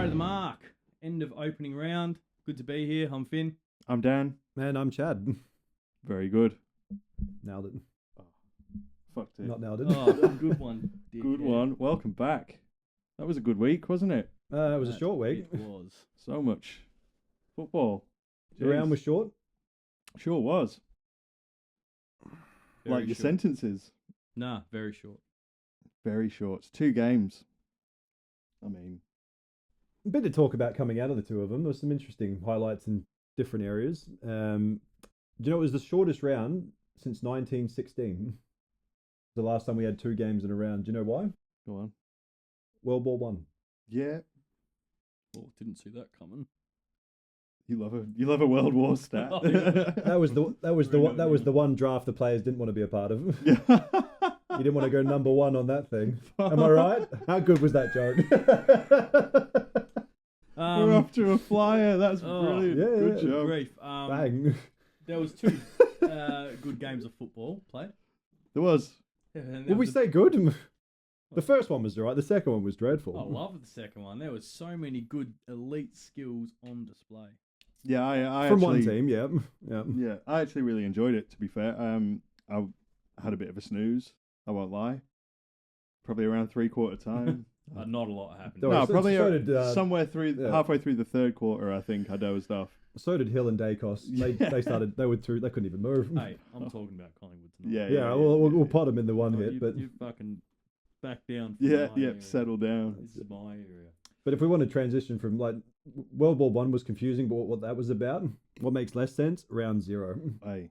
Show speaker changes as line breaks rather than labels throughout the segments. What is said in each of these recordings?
Wide of the mark. End of opening round. Good to be here. I'm Finn.
I'm Dan.
Man, I'm Chad.
Very good.
Nailed it.
Fucked it.
Not nailed it.
Oh, good one.
Good one. Welcome back. That was a good week, wasn't it?
It was a short week.
It was.
So much football.
The round
Jeez.
was short.
Sure was.
Very
Like your
short.
sentences.
Nah, very short.
Very short. It's 2 games. I mean,
A bit to talk about coming out of the two of them. There's some interesting highlights in different areas. Do you know it was the shortest round since 1916? The last time we had 2 games in a round. Do you know why?
go on.
World War One.
Yeah.
Oh, didn't see that coming.
You love a World War stat.
Oh, yeah.
That was the one draft the players didn't want to be a part of.
Yeah.
You didn't want to go number 1 on that thing. Am I right? How good was that joke?
We're off to a flyer. That's brilliant.
yeah,
Good
yeah.
job.
Grief.
Bang.
There was 2 good games of football played.
There was.
And there
Did we
was
say good? The first one was alright. The second one was dreadful.
I love the second one. There was so many good elite skills on display.
Yeah, I
From
actually,
one team, yeah.
Yeah, I actually really enjoyed it, to be fair. I had a bit of a snooze, I won't lie. Probably around 3/4 time.
Not a lot happened.
Don't
No,
worry,
probably
so did,
somewhere through,
yeah.
halfway through the 3rd quarter, I think, I dozed off.
So did Hill and Dacos. They started. They couldn't even move.
Hey, I'm talking about Collingwood tonight.
Yeah,
yeah, we'll pot them in the one
Oh,
hit,
you,
but
you fucking back down. From
Yeah,
my
yep,
area.
settle down.
This is my area.
if we want to transition from like World War One was confusing, but what that was about, what makes less sense? Round 0.
Hey,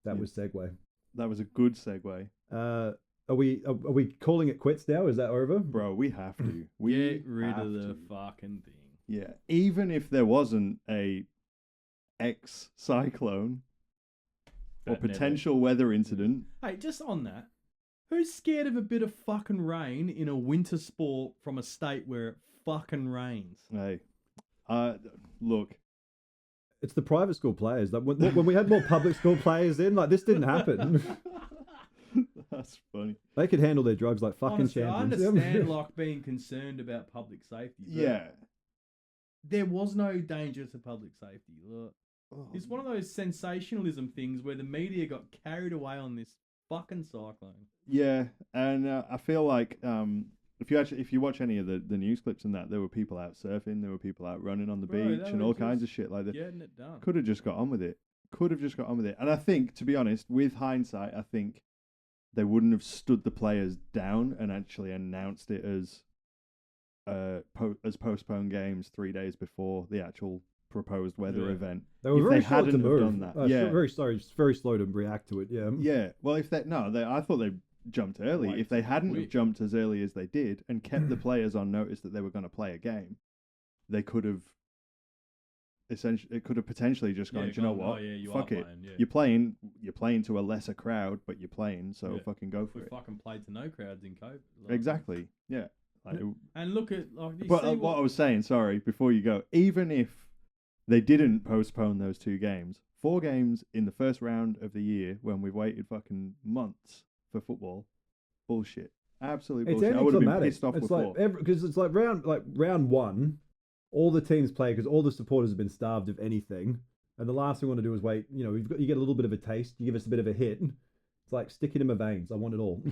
That
Yeah.
was segue.
that was a good segue.
Are we calling it quits now? Is that over?
Bro, we have to. We
Get rid
have
of the
to.
fucking thing.
Yeah, even if there wasn't a cyclone or
That never-
potential weather incident,
Hey, just on that, who's scared of a bit of fucking rain in a winter sport from a state where it fucking rains?
hey, look,
It's the private school players. Like when we had more public school players in, like this didn't happen.
that's funny.
They could handle their drugs like fucking
Honestly, I
champions.
understand like being concerned about public safety. But
Yeah.
there was no danger to public safety. Look,
Oh,
it's one of those sensationalism things where the media got carried away on this fucking cyclone.
Yeah, and I feel like if you watch any of the news clips and that, there were people out surfing, there were people out running on the
Bro,
beach,
they
and
were
all kinds of
just
shit like that.
Getting it done.
Could have just got on with it. And I think, to be honest, with hindsight, I think they wouldn't have stood the players down and actually announced it as postponed games 3 days before the actual proposed weather
Yeah.
event.
They were
If
very
they
slow to
hadn't have
move.
done that, yeah.
very slow to react to it. Yeah.
Yeah, well, I thought they jumped early.
Way
If they
too
hadn't have
quick.
jumped as early as they did and kept the players on notice that they were going to play a game, they could have potentially just gone,
Yeah,
do you know
gone,
what?
"Oh, yeah, you
Fuck
are
it.
playing, yeah."
You're playing to a lesser crowd, but you're playing, so
Yeah.
fucking go for
We
it.
fucking played to no crowds in COVID. Like,
Exactly. Yeah. Like,
And look at like. You
but
see
what I was saying, sorry, before you go, even if they didn't postpone those 2 games, 4 games in the first round of the year when we've waited fucking months for football, bullshit. Absolute
It's
bullshit. I would have been
anticlimactic.
pissed off
It's
before.
like because it's like round 1, all the teams play because all the supporters have been starved of anything, and the last thing we want to do is wait. You know, you get a little bit of a taste, you give us a bit of a hit. It's like stick it in my veins. I want it all.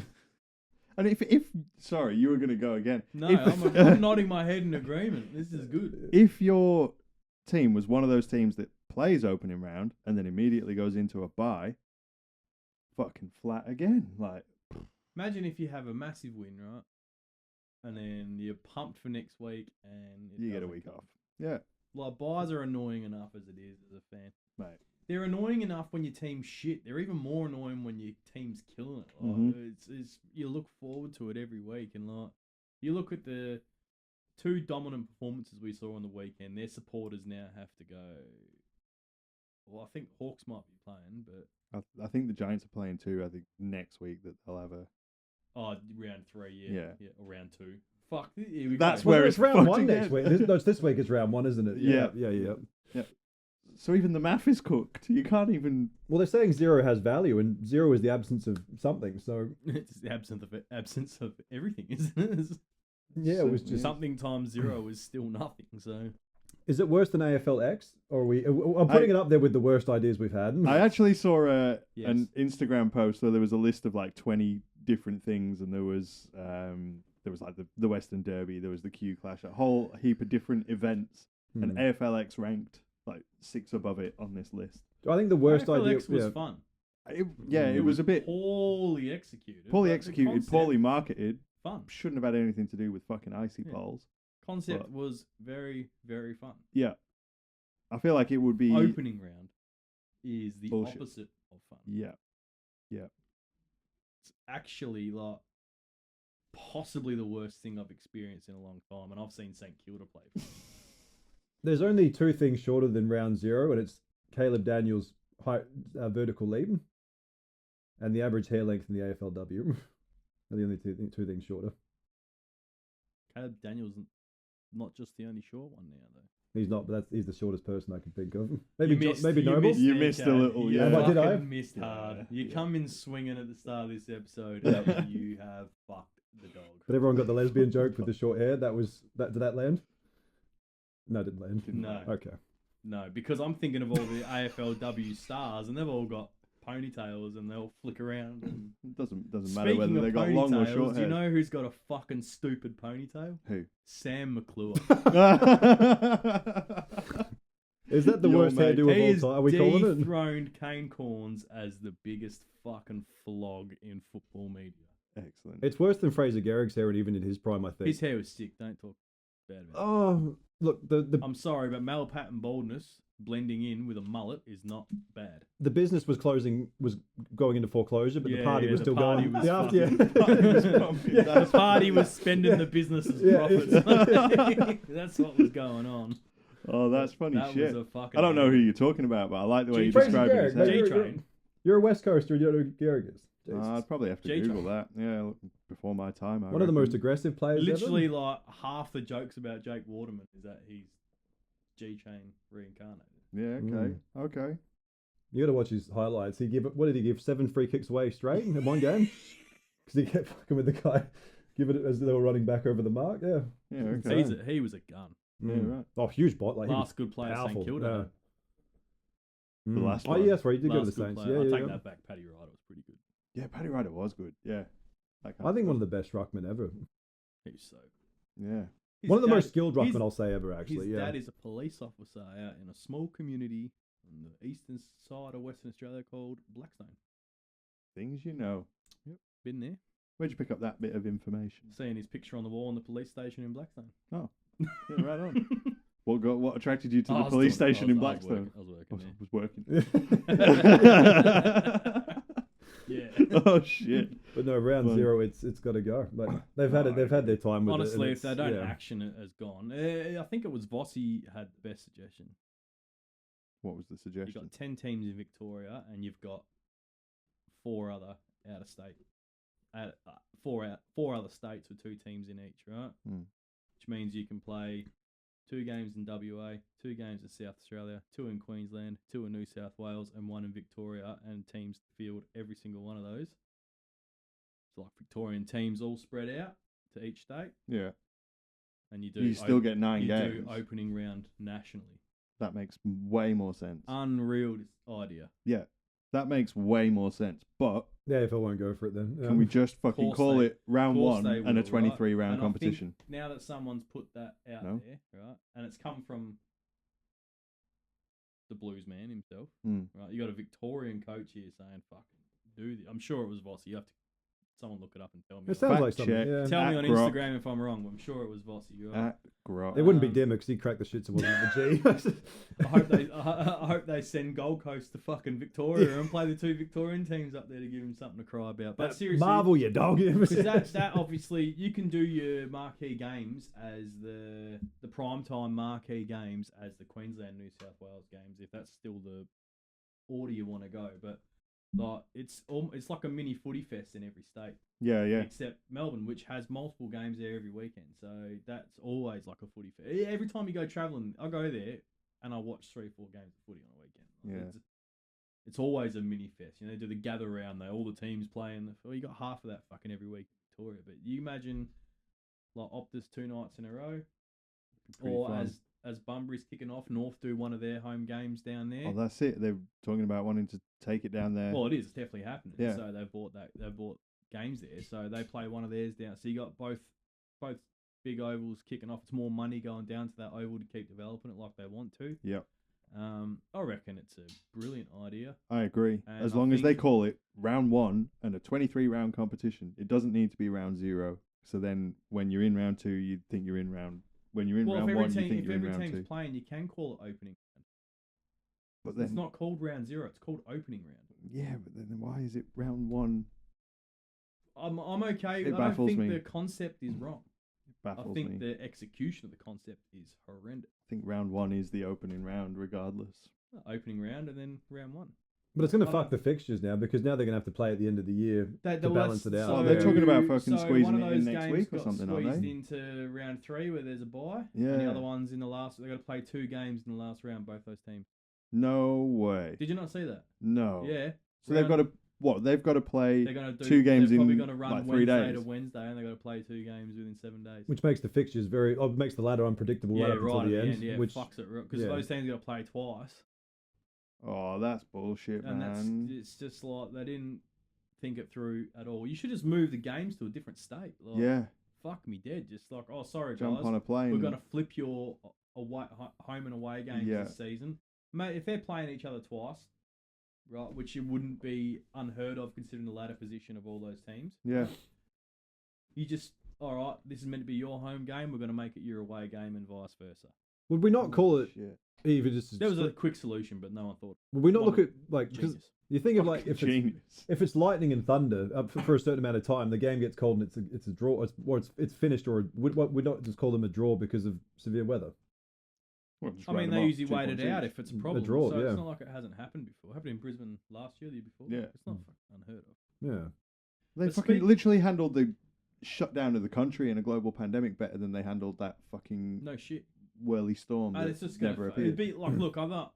And if sorry, you were going to go again.
No,
If-
I'm nodding my head in agreement. This is good.
If your team was one of those teams that plays opening round and then immediately goes into a bye, fucking flat again. Like,
Imagine if you have a massive win, right? And then you're pumped for next week and it
you get a
doesn't
week
come.
off. Yeah,
Like, buys are annoying enough as it is as a fan.
mate.
They're annoying enough when your team's shit. They're even more annoying when your team's killing it. Like,
Mhm.
it's you look forward to it every week, and like you look at the 2 dominant performances we saw on the weekend. Their supporters now have to go. Well, I think Hawks might be playing, but
I think the Giants are playing too. I think next week that they'll have a.
round 3, yeah,
Yeah.
or round 2. Fuck, here we
That's
go.
where
Well,
it's
it's round
fucked
1
again.
next week. This week is round 1, isn't it?
Yeah.
Yeah.
So even the math is cooked. You can't even.
Well, they're saying 0 has value, and 0 is the absence of something. So
It's the absence of everything, isn't it?
Yeah, it was
So-
just.
Something times 0 is still nothing. So
Is it worse than AFL X? Or are we? I'm putting it up there with the worst ideas we've had.
I actually saw
Yes.
an Instagram post where there was a list of like 20 different things, and there was like the Western Derby, there was the Q Clash, a whole heap of different events, and AFLX ranked like 6 above it on this list.
I think the worst idea
AFLX was fun.
It was a bit
poorly executed.
poorly
but the
executed,
concept,
poorly marketed.
fun.
Shouldn't have had anything to do with fucking icy
Yeah.
poles.
Concept
But-
was very, very fun.
Yeah, I feel like it would be.
Opening round is the
Bullshit.
opposite of fun.
Yeah,
It's actually like possibly the worst thing I've experienced in a long time, and I've seen St Kilda play.
There's only 2 things shorter than round 0, and it's Caleb Daniels' vertical leap and the average hair length in the AFLW. Are the only two things shorter.
Caleb Daniels not just the only short one now though.
He's not, but he's the shortest person I can think of.
You
Maybe
missed-
maybe
you
Noble.
missed
You
there,
missed a
Chad.
little,
You
yeah.
Oh, did I?
fucking missed
Yeah,
hard. You
yeah.
come in swinging at the start of this episode, and you have fucked the dog.
But everyone got the lesbian joke with the short hair. Did that land? No, it didn't land.
No.
Okay.
No, because I'm thinking of all the AFLW stars, and they've all got ponytails, and they'll flick around. And...
it doesn't matter
Speaking
whether
of
they got long or
ponytails,
short
do you
hair.
know who's got a fucking stupid ponytail?
Who?
Sam McClure.
Is that the
Your
worst
mate.
hairdo
He
of
has
all time? Are we calling it?
dethroned Kane Corns as the biggest fucking flog in football media.
Excellent.
It's worse than Fraser Garrick's hair, and even in his prime, I think.
His hair was sick. Don't talk bad about it.
Oh, look, the
I'm sorry, but male pattern baldness blending in with a mullet is not bad.
the business was going into foreclosure, but the party was
the
still
party
going.
was
Yeah,
fucking-
yeah.
Party was pumping.
Yeah.
The party was spending the business's
Yeah.
profits. That's what was going on.
Oh, that's funny
That
shit.
was a fucking.
I don't know who you're talking about, but I like the way you
Fraser
described
Garrick,
his
mate,
hair.
G
you're-
Train.
You're a West Coaster, and you don't know who Garrick is. Jesus.
I'd probably have to
G-Train.
Google that. Yeah, before my time.
One of the most aggressive players
Literally,
ever.
like half the jokes about Jake Waterman is that he's G Chain reincarnated.
Yeah. Okay.
You got to watch his highlights. What did he give? 7 free kicks away straight in one game? Because he kept fucking with the guy, giving it as they were running back over the mark. Yeah.
Yeah.
It's
Okay.
insane.
He was a gun.
Yeah. Right.
Oh, huge bot. Like he was
Last good player,
powerful.
St Kilda.
The last
Oh,
one.
yeah, that's right. He did go to the
Last good
Saints.
player.
Yeah,
I'll
yeah,
take
yeah.
that back. Paddy Ryder was pretty good.
Yeah. Paddy Ryder was good. Yeah.
I think one of the best ruckmen ever.
He was so good.
Yeah.
His
One of the
dad-
most skilled
his-
ruckmen I'll say ever, actually.
His
Yeah.
dad is a police officer out in a small community on the eastern side of Western Australia called Blackstone.
Things you know.
Been there.
Where'd you pick up that bit of information?
Seeing his picture on the wall in the police station in Blackstone.
Oh, yeah, right on. What attracted you to
I
the
was
police
doing-
station
I
in
was
Blackstone?
working
Was
there.
working.
Yeah.
Oh shit.
But no, round
Fun.
0, it's got to go. Like they've had it. They've had their time with
Honestly,
it.
if they don't action it as gone. I think it was Vossi had the best suggestion.
What was the
You've
suggestion?
got 10 teams in Victoria, and you've got 4 other out of state. Four other states with 2 teams in each, right?
Hmm.
Which means you can play 2 games in WA, 2 games in South Australia, 2 in Queensland, 2 in New South Wales, and 1 in Victoria, and teams field every single one of those. So like Victorian teams all spread out to each state,
Yeah.
and you do
You still get 9
you
games.
do opening round nationally.
That makes way more sense.
Unreal idea.
Yeah. That makes way more sense. But
The AFL won't go for it then.
can we just fucking
Course
call
they-
it round
course
1
they
and a
will,
23
right?
round
And I think
competition?
now that someone's put that out
No.
there, right, and it's come from the blues man himself,
Mm.
right? You got a Victorian coach here saying, "Fucking do this." I'm sure it was Vossi. You have to someone look it up and tell me.
It sounds
Fact
like something.
check.
Yeah.
Tell me
At
on
Grok.
Instagram if I'm wrong. But I'm sure it was Vossi. Right?
At Grok.
It wouldn't be
Um,
Dimmock because he cracked the shit, so it wasn't the G.
I hope they send Gold Coast to fucking Victoria and play the 2 Victorian teams up there to give him something to cry about. But seriously,
Marvel, you dog.
because that obviously you can do your marquee games as the primetime marquee games as the Queensland New South Wales games if that's still the order you want to go. But like it's like a mini footy fest in every state
Yeah, yeah.
except Melbourne, which has multiple games there every weekend. So that's always like a footy fest. Every time you go travelling, I go there and I watch 3 or 4 games of footy on a weekend. Like,
Yeah.
it's always a mini fest. You know, they do the gather round. All the teams playing. Well, you got half of that fucking every week in Victoria. But you imagine like Optus 2 nights in a row,
Pretty
or
fun.
as Bunbury's kicking off, North do one of their home games down there.
Oh, that's it. They're talking about wanting to take it down there.
Well, it is. It's definitely happening.
Yeah.
So they bought games there. So they play one of theirs down. So you got both big ovals kicking off. It's more money going down to that oval to keep developing it like they want to.
Yep.
I reckon it's a brilliant idea.
I agree.
And
As
I
long as they
think-
call it round 1 and a 23 round competition, it doesn't need to be round 0. So then when you're in round 2, you think you're in round. When you're in
Well, if
round
every
1, you
team
think
if
you're in
every
round
team's
2.
playing, you can call it opening round.
But then,
It's not called round 0. It's called opening round.
yeah, but then why is it round 1?
I'm okay.
It
I don't
baffles
think
me.
the concept is wrong.
It baffles
I think
me.
the execution of the concept is horrendous.
I think round 1 is the opening round, regardless.
Opening round and then round 1.
But it's going to
I
fuck the
don't-
fixtures now because now they're going to have to play at the end of the year to balance it out.
Oh, they're talking about fucking
so
squeezing
one of
it in
those
next
games
week or
got
something, aren't
squeezed
they?
into round 3 where there's a bye.
Yeah.
And the other one's in the last. They've got to play 2 games in the last round. Both those teams.
No way.
Did you not see that?
No.
Yeah.
So they've got to what? They've got to play
They're going to do
2 games
They're probably
in
going to run
like 3
Wednesday
days.
to Wednesday, and they've got to play 2 games within 7 days.
which makes the fixtures makes the ladder unpredictable
yeah,
right up
right
until the
at
end.
Yeah,
which
fucks it because
yeah.
those teams got to play twice,
Oh, that's bullshit,
and
man.
it's just like they didn't think it through at all. You should just move the games to a different state. Like,
Yeah,
fuck me dead. Just like, oh, sorry
jump
guys,
on a plane.
we're going to flip your home and away games
Yeah.
this season. Mate, if they're playing each other twice, right, which it wouldn't be unheard of considering the ladder position of all those teams,
Yeah,
you just, all right, this is meant to be your home game, we're going to make it your away game and vice versa.
would we not call it
Shit.
even just?
There was a quick solution, but no one thought.
Would we not
one
look at like because
Genius.
you think of like
Genius.
if it's lightning and thunder for a certain amount of time, the game gets cold and it's a draw, it's finished, or we not just call them a draw because of severe weather.
Well, just
I
write
mean,
them
they
off,
usually
2
wait it
points
out
each.
if it's a problem.
draw,
so
yeah.
it's not like it hasn't happened before. It happened in Brisbane last year, the year before.
Yeah.
It's not fucking unheard of.
Yeah,
They
But
fucking
speak-
literally handled the shutdown of the country in a global pandemic better than they handled that fucking
No shit.
whirly storm
And
that
it's just gonna.
never
It'd
appeared.
be like, look, I'm not.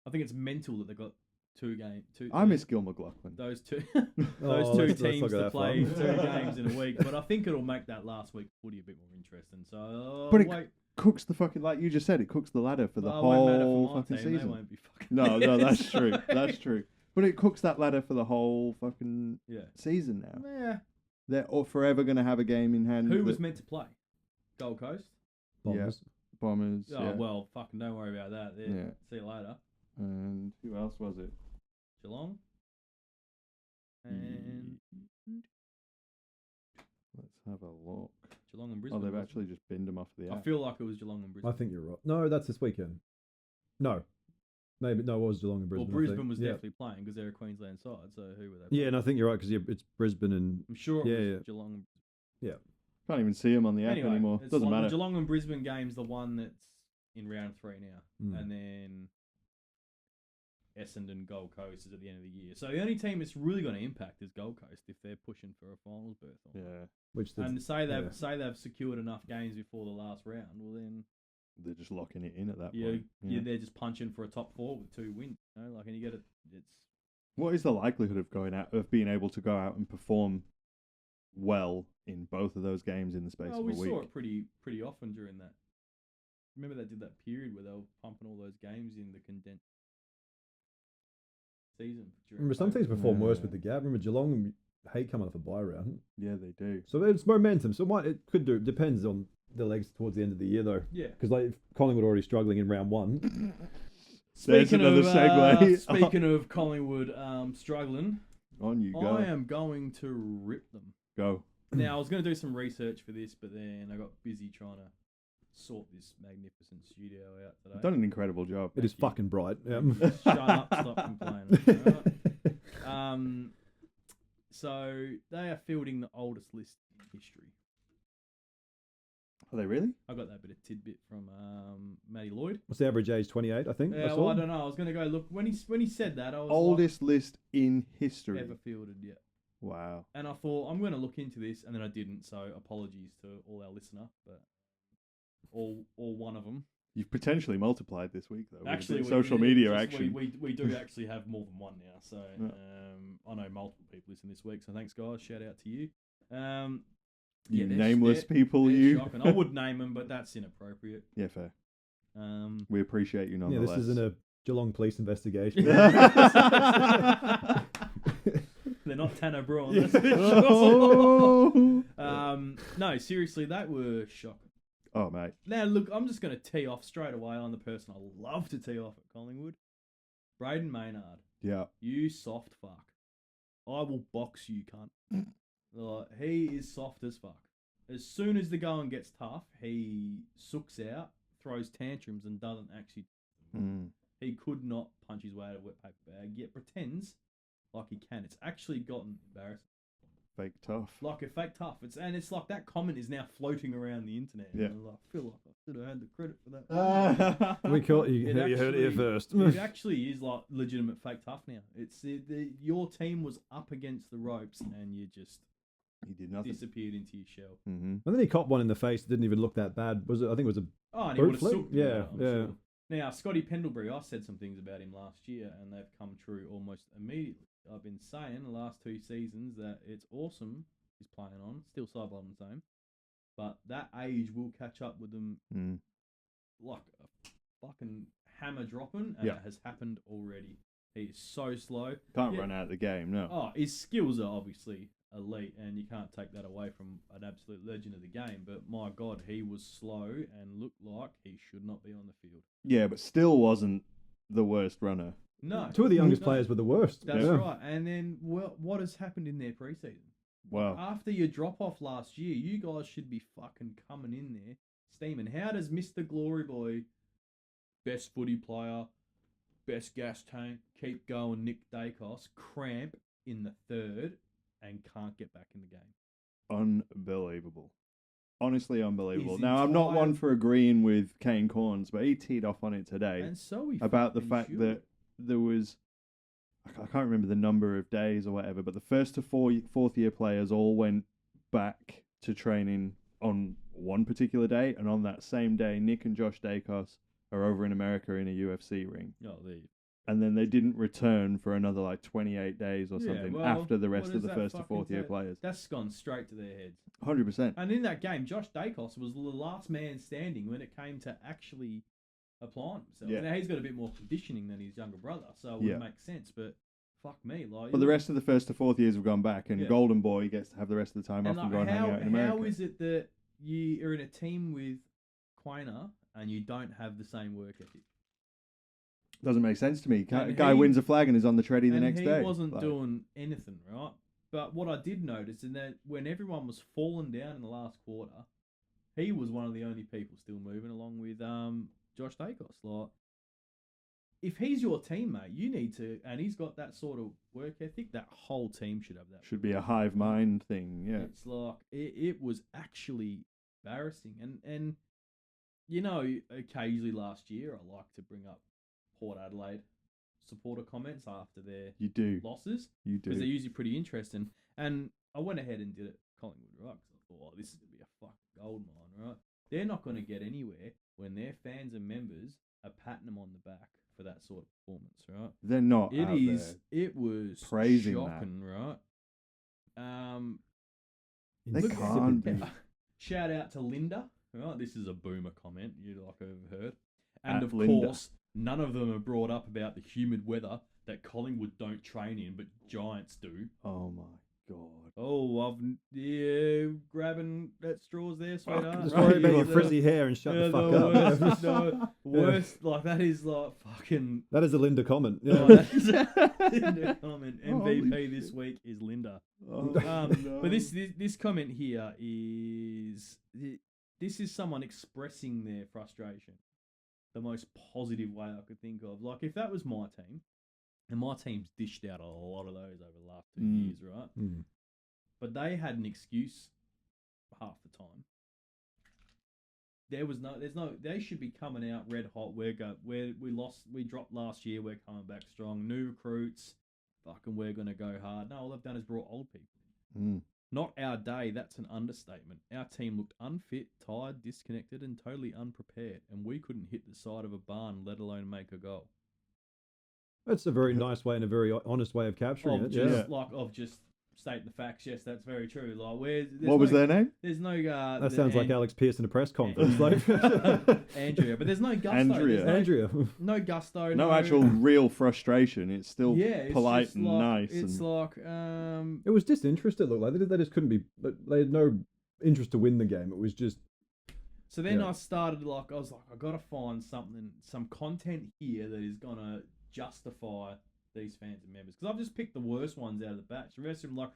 I think it's mental that they got 2 games.
I miss Gil McLaughlin.
those two.
Oh,
Those 2
let's not
teams
go
to
that
play
far.
2 games in a week, but I think it'll make that last week footy a bit more interesting. So,
But it-
wait,
Cooks the fucking, like you just said, it cooks the ladder for the
well, it won't matter
whole
for my
fucking
team. They
season.
won't be fucking.
No,
there,
that's
so-
true. That's true. But it cooks that ladder for the whole fucking
Yeah.
season now.
Yeah.
They're all forever going to have a game in hand.
Who was
that-
meant to play? Gold Coast.
Bombers.
Bombers.
Oh
yeah.
well, fucking don't worry about that. Yeah.
Yeah.
See you later.
And who else was it?
Geelong. And
Let's have a look.
Geelong and
Oh,
Brisbane.
they've
wasn't
actually just binned them off the
it?
app.
I feel like it was Geelong and Brisbane.
I think you're right. No, that's this weekend. No, maybe no, it was Geelong and
Well,
Brisbane. I think.
Brisbane was
yeah.
definitely playing because they're a Queensland side. So who were they?
Yeah,
playing?
and I think you're right because it's Brisbane and
I'm sure it
yeah,
was
yeah.
Geelong. And
Can't even see them on the app
Anyway,
anymore.
it's
Doesn't
like
matter.
The Geelong and Brisbane game's the one that's in round 3 now,
Mm.
and then Essendon Gold Coast is at the end of the year. So the only team it's really going to impact is Gold Coast if they're pushing for a finals berth. On.
Yeah,
which the,
And say
yeah.
they've secured enough games before the last round. Well, then
they're just locking it in at that
yeah,
point.
yeah, they're just punching for a top 4 with 2 wins. You know, like, and you get it. It's
What is the likelihood of being able to go out and perform well in both of those games in the space
well,
of
we
a week?
saw it pretty often during that. Remember they did that period where they were pumping all those games in the condensed season. during
remember some
COVID.
teams perform worse
Yeah.
with the gap. Remember Geelong hate coming off a bye round,
Yeah, they do.
so it's momentum. So it could do. Depends on the legs towards the end of the year though,
Yeah.
because like if Collingwood already struggling in round 1.
There's another segue.
Speaking of Collingwood struggling,
On you go.
I am going to rip them.
Go.
Now, I was going to do some research for this, but then I got busy trying to sort this magnificent studio out today.
Done an incredible job.
It is
Thank you.
fucking bright. Yeah.
Shut up, stop complaining. Alright? So they are fielding the oldest list in history.
Are they really?
I got that bit of tidbit from Matty Lloyd.
What's the average age? 28, I think.
Yeah, well, I don't know. I was going to go look when he said that. I was
Oldest list in history.
like, ever fielded yet.
Wow.
And I thought I'm going to look into this, and then I didn't. So apologies to all our listener, but all one of them.
You've potentially multiplied this week though. with a bit
Actually,
of social media action.
We do actually have more than one now. So
Yeah.
I know multiple people listen this week. So thanks, guys. Shout out to you.
You
they're-
nameless
they're-
people,
they're
you.
shocking. I would name them, but that's inappropriate.
Yeah, fair.
Um,
We appreciate you
Yeah,
nonetheless.
this isn't a Geelong police investigation.
they're not Tanner Braun. That's for sure.
Oh.
No, seriously, that were shocking.
Oh, mate.
Now, look, I'm just going to tee off straight away on the person I love to tee off at Collingwood. Braden Maynard,
Yeah.
you soft fuck. I will box you, cunt. Like, he is soft as fuck. As soon as the going gets tough, he sooks out, throws tantrums, and doesn't actually.
Mm.
He could not punch his way out of a wet paper bag, yet pretends like he can. It's actually gotten embarrassing.
Fake tough.
Like a fake tough. It's like that comment is now floating around the internet.
Yeah.
And I feel like I should have had the credit for that.
We call you,
It
you heard it here
actually-
first.
It actually is like legitimate fake tough now. It's your team was up against the ropes and you just
He did nothing.
disappeared into your shell.
Mm-hmm.
And then he copped one in the face. Didn't even look that bad. Was it? I think it was a.
Oh, and he
Boot
would have
flick?
soaked
Yeah,
it, I'm
yeah.
sure. Now, Scotty Pendlebury, I said some things about him last year, and they've come true almost immediately. I've been saying the last 2 seasons that it's awesome he's playing on, still sideline the same, but that age will catch up with them
Mm.
like a fucking hammer dropping, and
Yeah.
it has happened already. He's so slow.
Can't
Yeah.
run out of the game, no.
Oh, his skills are obviously elite, and you can't take that away from an absolute legend of the game. But my God, he was slow and looked like he should not be on the field.
Yeah, but still wasn't the worst runner.
No,
Two of the youngest
No.
players were the worst.
That's
Yeah.
right. And then what has happened in their preseason?
Wow.
After your drop off last year, you guys should be fucking coming in there steaming. How does Mr. Glory Boy, best footy player, best gas tank, keep going, Nick Dacos, cramp in the third and can't get back in the game?
Unbelievable. Honestly unbelievable.
His
Now, I'm not
entire-
one for agreeing with Kane Corns, but he teed off on it today
And so he
about the
fucking
fact
should.
that there was, I can't remember the number of days or whatever, but the first to fourth year players all went back to training on one particular day, and on that same day, Nick and Josh Dacos are over in America in a UFC ring.
Oh, there you
And then they didn't return for another like 28 days or
Yeah,
something
well,
after the
what
rest of
does
the
that
first to
fucking
fourth year
say?
players.
That's gone straight to their heads.
100%.
And in that game, Josh Dacos was the last man standing when it came to actually applying himself.
Yeah.
Now he's got a bit more conditioning than his younger brother, so it would
Yeah.
make sense. But fuck me, like.
But the rest of the first to fourth years have gone back, and
Yeah.
Golden Boy gets to have the rest of the time
and
off and
like,
go and hang out in America.
how is it that you are in a team with Quainer and you don't have the same work ethic?
Doesn't make sense to me.
And
Guy
he-
wins a flag and is on the treadie the
And
next
he
day.
wasn't
Like,
doing anything, right? But what I did notice is that when everyone was falling down in the last quarter, he was one of the only people still moving along with Josh Dacos. Like, if he's your teammate, you need to, and he's got that sort of work ethic. That whole team should have that.
should be a hive mind thing. Yeah.
It's like it was actually embarrassing, and you know, occasionally last year I like to bring up Port Adelaide supporter comments after their
You do.
losses
You
because they're
do.
usually pretty interesting. And I went ahead and did it Collingwood, right? 'Cause I thought, oh, this is gonna be a fucking gold mine, right? They're not going to get anywhere when their fans and members are patting them on the back for that sort of performance, right?
They're not
It
out
is.
there.
It was
praising that.
shocking, right?
They
Look-
can't be.
Shout out to Linda. Right, this is a boomer comment you'd like to have heard. And
At
of
Linda.
course, none of them are brought up about the humid weather that Collingwood don't train in, but Giants do.
Oh my god.
Oh, grabbing at straws there, sweetheart.
Just worry about your
The-
frizzy hair and shut
yeah,
the fuck
the
up.
worst, no, worst, like that is like fucking.
That is a Linda comment.
Oh,
Yeah.
that is Linda comment.
Holy
MVP this
shit.
week is Linda.
Oh, no.
But this comment here is this is someone expressing their frustration the most positive way I could think of. Like if that was my team, and my team's dished out a lot of those over the last 2
Mm.
years, right?
Mm.
But they had an excuse half the time. They should be coming out red hot. We dropped last year. We're coming back strong. New recruits, fucking, we're gonna go hard. No, all they've done is brought old people.
Mm.
Not our day, that's an understatement. Our team looked unfit, tired, disconnected, and totally unprepared, and we couldn't hit the side of a barn, let alone make a goal.
That's a very nice way and a very honest way of capturing it. Yeah.
Of just stating the facts. Yes, that's very true. Like,
What was their name?
There's no.
That sounds like Alex Pierce in a press conference. Like
Andrea, but there's no gusto.
Andrea.
There's
Andrea.
no gusto.
No actual real frustration. It's still
it's
polite
just
and
like,
nice.
It's
and...
like
It was disinterested. Look, like they just couldn't be. They had no interest to win the game. It was just.
So then
Yeah.
I started I was like, I gotta find some content here that is gonna justify these fans and members, because I've just picked the worst ones out of the batch. The rest of them like,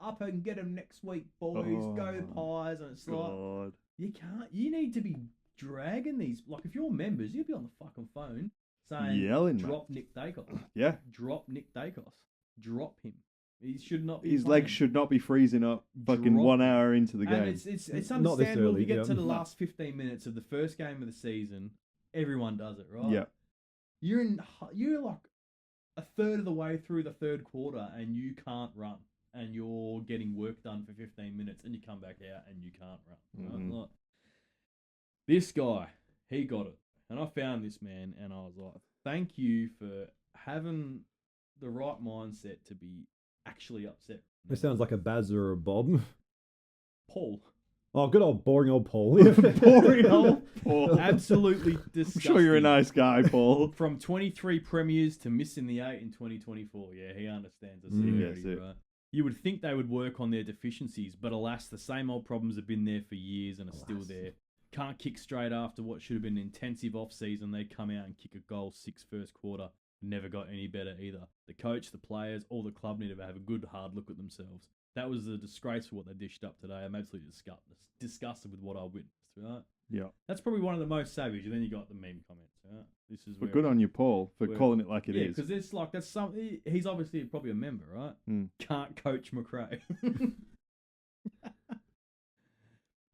up and get them next week, boys. Go Pies, and it's like,
God.
you can't. You need to be dragging these. Like, if you're members, you'd be on the fucking phone saying,
Yelling, mate.
drop Nick Dacos.
Yeah.
Drop Nick Dacos. Drop him. He should not be.
His
playing.
legs should not be freezing up fucking
Drop
1
him.
hour into the game.
And it's
Not this
understandable.
early,
You get
yeah.
to the last 15 minutes of the first game of the season, everyone does it, right?
Yeah.
You're like a third of the way through the third quarter and you can't run, and you're getting work done for 15 minutes, and you come back out and you can't run. Right?
Mhm.
Like, this guy, he got it, and I found this man, and I was like, thank you for having the right mindset to be actually upset.
It sounds like a Baz or a Bob.
Paul.
Oh, good old boring old Paul.
Boring old Paul.
Absolutely
I'm
disgusting.
sure you're a nice guy, Paul.
From 23 premiers to missing the 8 in 2024. Yeah, he understands the
Mm.
severity,
Yes,
right? You would think they would work on their deficiencies, but alas, the same old problems have been there for years and are still there. Can't kick straight after what should have been an intensive off-season. They come out and kick a goal 6 first quarter. Never got any better either. The coach, the players, all the club need to have a good hard look at themselves. That was a disgrace for what they dished up today. I'm absolutely disgusted with what I witnessed, right?
Yeah.
That's probably one of the most savage. And then you got the meme comments, right? This is
But
where
good on you, Paul, for
where-
calling it like it
yeah,
is.
because it's like, that's something. He's obviously probably a member, right?
Mm.
Can't coach McRae.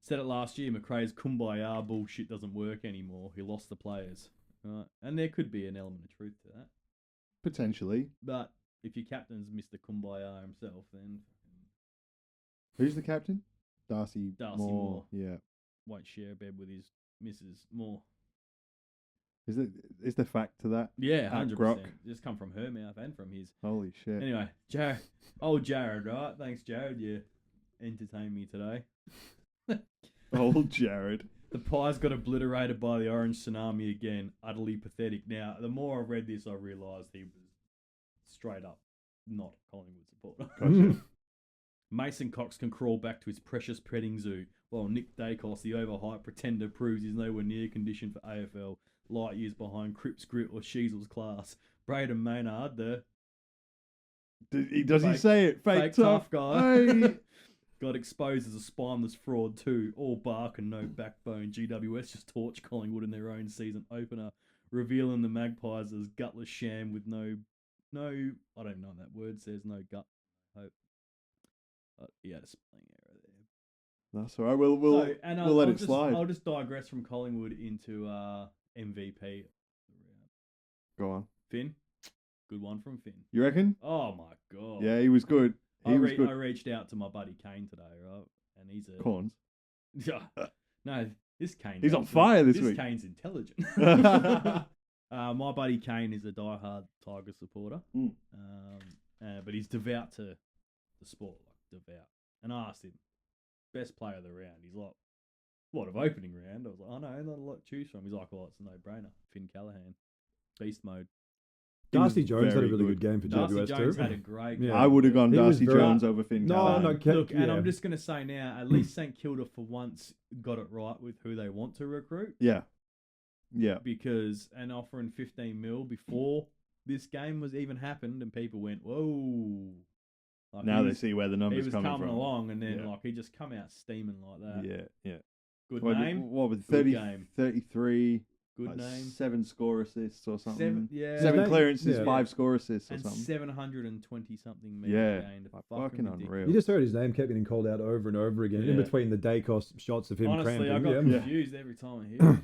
Said it last year. McRae's kumbaya bullshit doesn't work anymore. He lost the players, right? And there could be an element of truth to that.
Potentially.
But if your captain's Mr. Kumbaya himself, then
Who's the captain? Darcy
Moore.
Yeah.
won't share a bed with his missus more.
Is there fact to that?
Yeah,
At
100%.
Grok.
Just come from her mouth and from his.
Holy shit.
Anyway, Jared, right? Thanks, Jared. You entertained me today.
Old Jared.
The Pies got obliterated by the Orange Tsunami again. Utterly pathetic. Now, the more I read this, I realised he was straight up not a Collingwood supporter.
Gotcha.
Mason Cox can crawl back to his precious petting zoo, while Nick Dacos, the overhyped pretender, proves he's nowhere near condition for AFL, light years behind Cripps Grit or Sheasel's class. Braden Maynard, the
Does he say it? Fake tough
guy,
Hey.
got exposed as a spineless fraud too. All bark and no backbone. GWS just torched Collingwood in their own season opener, revealing the Magpies as gutless sham with no, I don't know what that word says, no gut. Hope. He had a spelling error there.
That's all right. We'll let it slide.
I'll just digress from Collingwood into MVP.
Go on.
Finn, good one from Finn.
You reckon?
Oh my god.
Yeah, he was good. He was
I
good.
reached out to my buddy Kane today, right? And he's a
Corns.
yeah. No, this Kane.
He's on fire this week.
Kane's intelligent. My buddy Kane is a diehard Tiger supporter,
Mm.
but he's devout to the sport, like devout. And I asked him, best player of the round. He's like, what, of opening round? I was like, oh no, not a lot to choose from. He's like, well, it's a no-brainer. Finn Callahan, beast mode.
He was
Darcy Jones had a
very
really good game for
Darcy
GWS
Jones
too.
had a great
Yeah.
game.
I would have gone
He was
Darcy
very-
Jones over Finn
No,
Callahan.
no,
Look, and
yeah.
I'm just going to say now, at least St Kilda for once got it right with who they want to recruit.
Yeah. Yeah.
Because an offering 15 mil before this game was even happened, and people went, whoa. Like,
Now
he
they
was-
see where the
he
numbers
was
coming
coming
from.
along, and then
Yeah.
like he just come out steaming like that.
Yeah. Yeah.
Good
What,
name,
what was it?
Good
30,
game.
33,
good
like
name.
7 score assists or something.
Yeah,
Seven
His name-
clearances,
yeah.
5 score assists or
and
something.
720 something meters
Yeah,
gained.
like
Fucking
fucking
ridiculous.
unreal.
You just heard his name kept getting called out over and over again in
Yeah.
between the Dacos shots of him
Honestly, I
cramping.
got
yeah.
confused every time I hear it.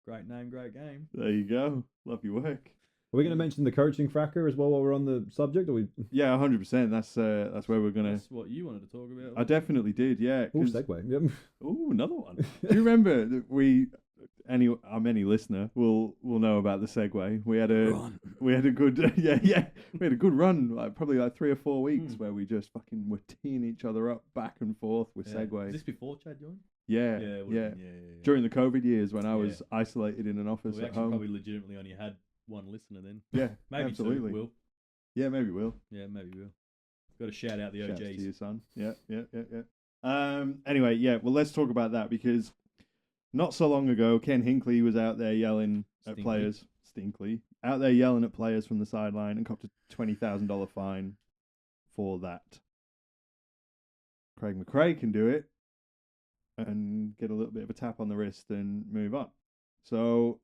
Great name, great game.
There you go. Love your work.
Are we going to mention the coaching fracker as well while we're on the subject? Or we?
Yeah, 100%. That's where we're gonna.
That's what you wanted to talk about.
I definitely did. Yeah.
Oh,
'cause-
segue. Yep.
Ooh, another one. Do you remember that any listener will know about the segue. We had a good we had a good run, like probably like 3 or 4 weeks where we just fucking were teeing each other up back and forth with segues.
Is this before Chad joined?
Yeah.
Yeah.
During the COVID years when I was isolated in an office
We
at
actually
home.
probably legitimately only had one listener then.
Yeah,
Maybe
absolutely.
2, Will.
Yeah, maybe we'll.
Yeah, maybe Will. Got to shout out the
Shouts
OGs.
to you, son. Yeah. Anyway, yeah. Well, let's talk about that because not so long ago, Ken Hinkley was out there yelling at players. Stinkley out there yelling at players from the sideline and copped a $20,000 fine for that. Craig McRae can do it and get a little bit of a tap on the wrist and move on. So,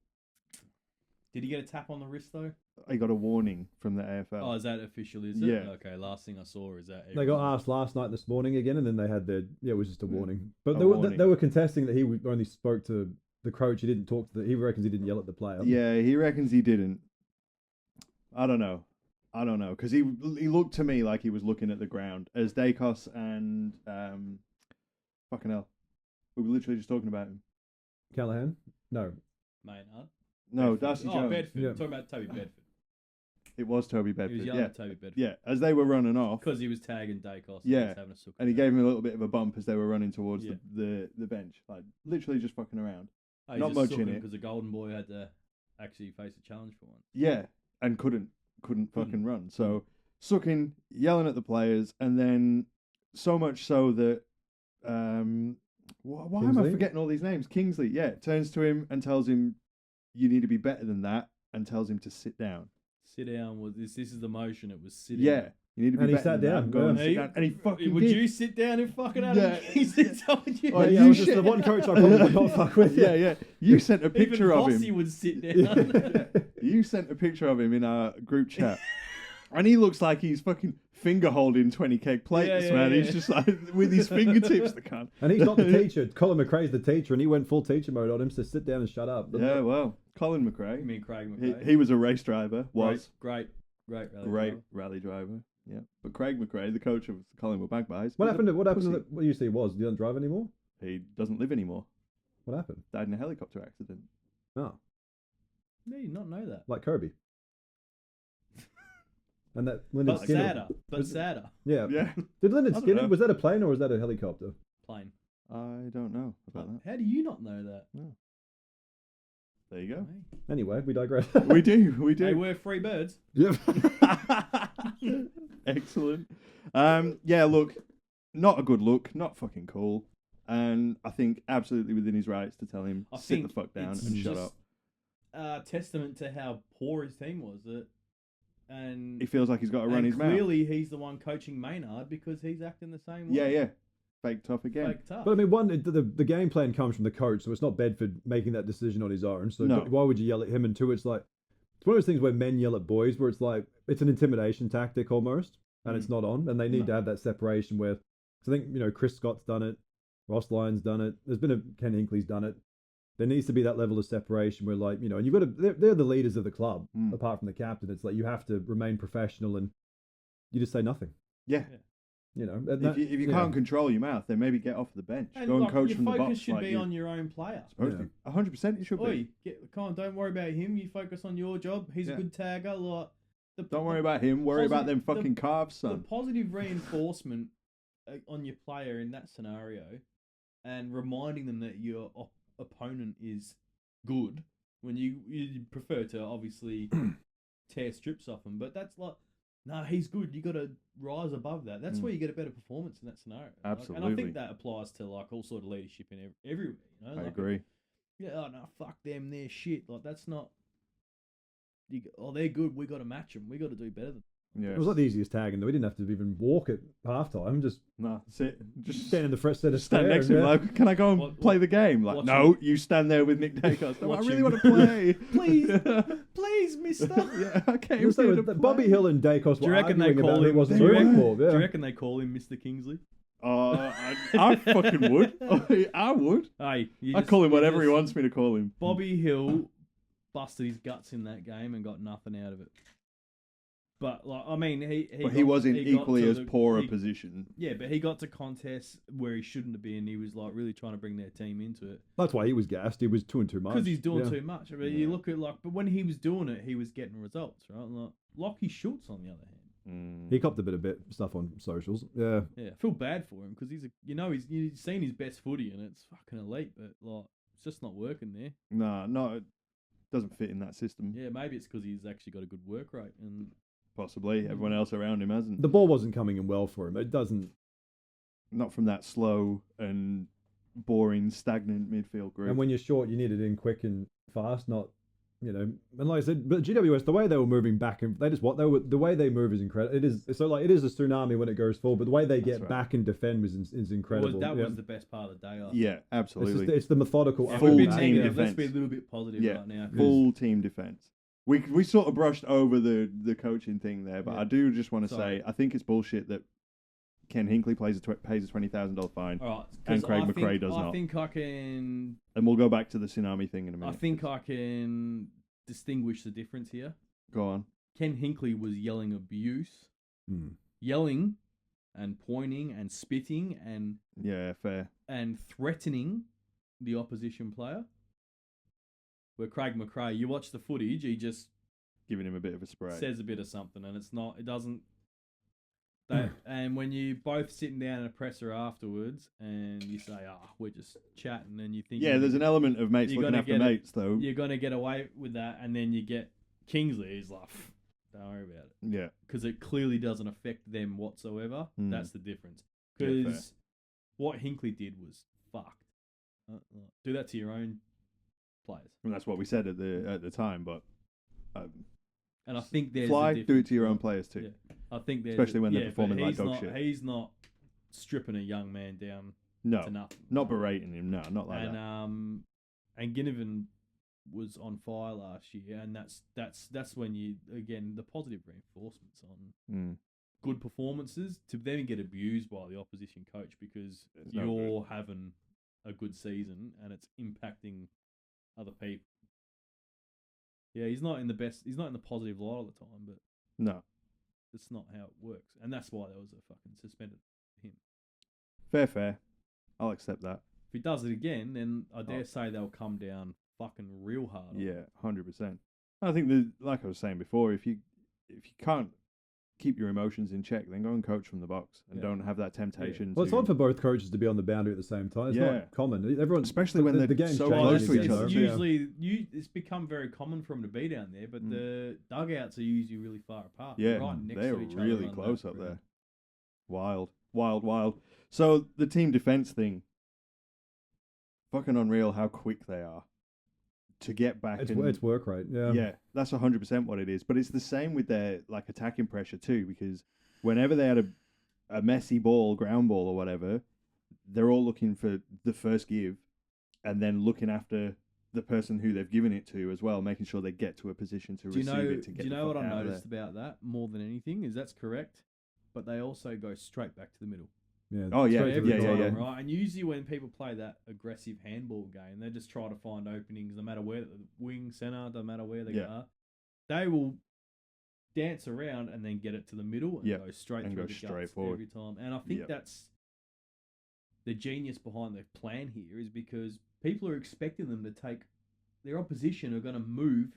Did he get a tap on the wrist though?
I got a warning from the AFL.
Oh, is that official? Is it?
Yeah.
Okay. Last thing I saw is that
They got asked last night, this morning again, and then they had their it was just a warning. But
A
they
warning.
were contesting that he only spoke to the coach. He didn't talk to he reckons he didn't yell at the player.
Yeah, he reckons he didn't. I don't know, because he looked to me like he was looking at the ground as Dacos and fucking hell, we were literally just talking about him.
Callahan? No.
Maynard.
No,
Bedford.
Darcy
Oh,
Jones.
Bedford.
Yeah.
Talking about Toby Bedford.
It was Toby
He
Bedford.
was yelling
Yeah,
at Toby Bedford.
yeah. As they were running off,
Because he was tagging Dacos.
Yeah,
And, he was having a sook
and he
at
gave him a little bit of a bump as they were running towards
Yeah.
the bench, like literally just fucking around.
Oh,
not much in it.
because the Golden Boy had to actually face a challenge for one.
Yeah, and couldn't fucking run. So sucking, yelling at the players, and then so much so that why am I
Kingsley?
forgetting all these names? Kingsley, yeah, turns to him and tells him you need to be better than that, and tells him to sit down.
Sit down was this. This is the motion. It was sit
Yeah,
down.
you need to be
And he
better
sat
than that.
down,
Go and
yeah.
sit down. And he fucking
Would
did.
you sit down if fucking Adam
Yeah.
Kingsley told you?
Oh,
yeah,
you
it was just
shit.
the one coach I probably would not fuck with.
Yeah. You sent a picture
Even
of
Vossi
him.
would sit down.
You sent a picture of him in our group chat. And he looks like he's fucking finger holding 20 keg plates,
Yeah,
man.
yeah.
He's just like with his fingertips, the cunt.
And he's not the teacher. Colin McRae's the teacher, and he went full teacher mode on him, so sit down and shut up.
Yeah, well, Colin
You
McRae.
mean Craig
He,
McRae?
he was a race driver, was
great rally
great
driver.
rally driver. Yeah, but Craig McRae, the coach of Collingwood Magpies,
What
was a
happened? What happened?
pussy.
To what you say was? He doesn't drive anymore.
He doesn't live anymore.
What happened?
Died in a helicopter accident.
Oh,
No, you not know that.
like Kirby. And that Lyndon
But
Skinner.
sadder. But sadder.
Yeah.
Yeah,
Did Lyndon
I don't
Skinner?
know.
Was that a plane or was that a helicopter?
Plane.
I don't know about that.
How do you not know that?
There you go.
Anyway, we digress.
We do.
Hey, we're free birds.
Yep.
Excellent. Yeah, look, not a good look, not fucking cool. And I think absolutely within his rights to tell him
I
sit the
think
fuck down
it's
and shut
just,
up.
Testament to how poor his team was. And
He feels like he's got to run
and
his mouth.
clearly he's the one coaching Maynard because he's acting the same way.
Yeah. Fake tough again.
Fake tough.
But I mean, the game plan comes from the coach, so it's not Bedford making that decision on his own. So
No.
why would you yell at him? And two, it's like it's one of those things where men yell at boys, where it's like it's an intimidation tactic almost, and it's not on. And they need to have that separation. Where 'cause I think Chris Scott's done it, Ross Lyon's done it. There's been Ken Hinkley's done it. There needs to be that level of separation where, like, and you've got to. They're the leaders of the club, apart from the captain. It's like you have to remain professional and you just say nothing.
Yeah.
And
If you can't control your mouth, then maybe get off the bench. Go and
like,
coach
your
from the
focus
box.
should
like
be
you
on your own player.
supposed to. 100% it should
Oi,
be.
come on, don't worry about him. You focus on your job. He's a good tagger. Like,
Don't worry about him. Worry about them
positive-
fucking calves,
the
son.
positive reinforcement on your player in that scenario, and reminding them that your opponent is good when you prefer to obviously tear strips off him, but that's like, no, he's good. You got to rise above that. That's where you get a better performance in that scenario. Like, and I
Absolutely.
think that applies to like all sort of leadership in everywhere.
I
Like,
agree.
Yeah, oh no, fuck them. They're shit. Like that's not. They're good. We got to match them. We got to do better than.
Yeah.
It was not the easiest tagging though. We didn't have to even walk at halftime. Just
No, sit. Just
stand in the front set of
stand next to him. Like, can I go and play the game? Like,
watch
no, you stand there with Nick Dacos. No, I
watch
really
him.
want to play.
Please, mister.
Yeah, I came
It was
here
like
to
that Bobby
play.
Hill and Dacos
Do you
were
reckon they
arguing
call
about who
him?
wasn't
Do you
doing
reckon-
for.
Do you
Yeah.
reckon they call him Mr. Kingsley?
I fucking would. I would.
Hey,
I call him whatever he wants me to call him.
Bobby Hill busted his guts in that game and got nothing out of it. But like, I mean,
he was in
he got
equally
to
as poor a
he-
position.
Yeah, but he got to contests where he shouldn't have been. He was like really trying to bring their team into it
That's why he was gassed. He was doing too much.
because he's doing
Yeah.
too much. I mean,
Yeah.
you look at like, but when he was doing it, he was getting results, right? Like Lockie Schultz, on the other hand.
Mm.
He copped a bit stuff on socials. Yeah.
Yeah, I feel bad for him because he's you've seen his best footy and it's fucking elite, but like it's just not working there.
Nah, no, it doesn't fit in that system.
Yeah, maybe it's because he's actually got a good work rate and
Possibly. Everyone else around him hasn't.
The ball wasn't coming in well for him. It doesn't.
Not from that slow and boring, stagnant midfield group.
And when you're short, you need it in quick and fast, not, And like I said, but GWS, the way they were moving back and the way they move is incredible. It is it is a tsunami when it goes forward, but the way they get
right.
back and defend is incredible.
that
Yeah.
was the best part of the day.
yeah,
It's
absolutely.
it's the methodical.
Yeah,
up
full
and
we've
back.
been
team
negative. Let's
defense.
be a little bit positive
Yeah,
right now. 'cause-
full team defense. We sort of brushed over the coaching thing there, but
Yeah.
I do just want to
Sorry.
say I think it's bullshit that Ken Hinkley pays a $20,000 fine,
All right,
and
'cause
Craig
I
McRae
think-
does
I
not.
think I can.
and we'll go back to the tsunami thing in a
I
minute.
think I can distinguish the difference here.
Go on.
Ken Hinkley was yelling abuse, yelling and pointing and spitting
Yeah, fair.
and threatening the opposition player. Where Craig McRae, you watch the footage, he just
Giving him a bit of a spray.
says a bit of something, and it doesn't. And when you both sitting down in a presser afterwards, and you say, we're just chatting," and you think,
Yeah, there's an element of mates
you're
looking
gonna
after
get it.
mates, though.
you're gonna get away with that, and then you get Kingsley, who's like, "Don't worry about it,"
Yeah.
because it clearly doesn't affect them whatsoever.
Mm.
That's the difference.
Yeah, fair.
Because what Hinkley did was fucked. Do that to your own players,
And that's what we said at the time, but
and I think there's
Fly,
the
do it to your own
difference.
players too.
Yeah. I think there's
Especially when they're
but
performing like
he's
dog
not,
shit.
He's not stripping a young man down
No,
to nothing.
not berating him. No, not like
and
that.
And Ginnivan was on fire last year, and that's when you again the positive reinforcements on
Mm.
good performances to then get abused by the opposition coach because
It's no
you're having a good season and it's impacting other people. Yeah, he's not in the positive light all the time, but
No,
it's not how it works, and that's why there was a fucking suspended him.
fair. I'll accept that.
If he does it again, then I dare
Oh.
say they'll come down fucking real hard. on him.
Yeah, 100%. I think that, like I was saying before, if you can't keep your emotions in check, then go and coach from the box and
Yeah.
don't have that temptation.
Well, it's
to,
hard for both coaches to be on the boundary at the same time. It's
Yeah.
not common. Everyone,
Especially when they're
the game's
so
changing
close to
again,
each other.
It's
though.
usually it's become very common for them to be down there, but
Mm.
the dugouts are usually really far apart.
Yeah,
right next
they're
to each other
really
on
close
that
up
ground.
there. Wild. So the team defense thing, fucking unreal how quick they are to get back.
It's work rate. Yeah.
Yeah, that's 100% what it is. But it's the same with their like attacking pressure too, because whenever they had a messy ball, ground ball or whatever, they're all looking for the first give, and then looking after the person who they've given it to as well, making sure they get to a position to
Do you
receive
know?
it to get.
Do you
the
know what
fuck
I
out of
noticed
there.
about that more than anything? Is that's correct, but they also go straight back to the middle.
Yeah.
Oh, yeah,
straight to the
Every
yeah,
time,
goal.
right? And usually when people play that aggressive handball game, they just try to find openings, no matter where the wing, center, no matter where they
Yeah.
are. They will dance around and then get it to the middle and
Yeah,
go straight
and
through
go
the
straight
guts
forward.
every time. And I think
Yep.
that's the genius behind the plan here is because people are expecting them to take their opposition are going to move,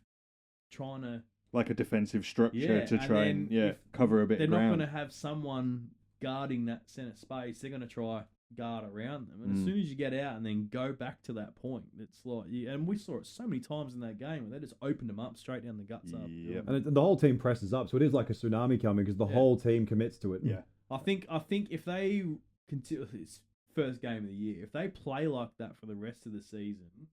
trying to.
Like a defensive structure
Yeah,
to
and
try
then
and
if
cover a bit
They're
of
not
ground.
going to have someone guarding that center space. They're going to try guard around them. And as
Mm.
soon as you get out and then go back to that point, it's like, and we saw it so many times in that game where they just opened them up straight down the guts up.
Yep.
And the whole team presses up, so it is like a tsunami coming because the
Yeah.
whole team commits to it.
Yeah.
I think if they continue this first game of the year, if they play like that for the rest of the season,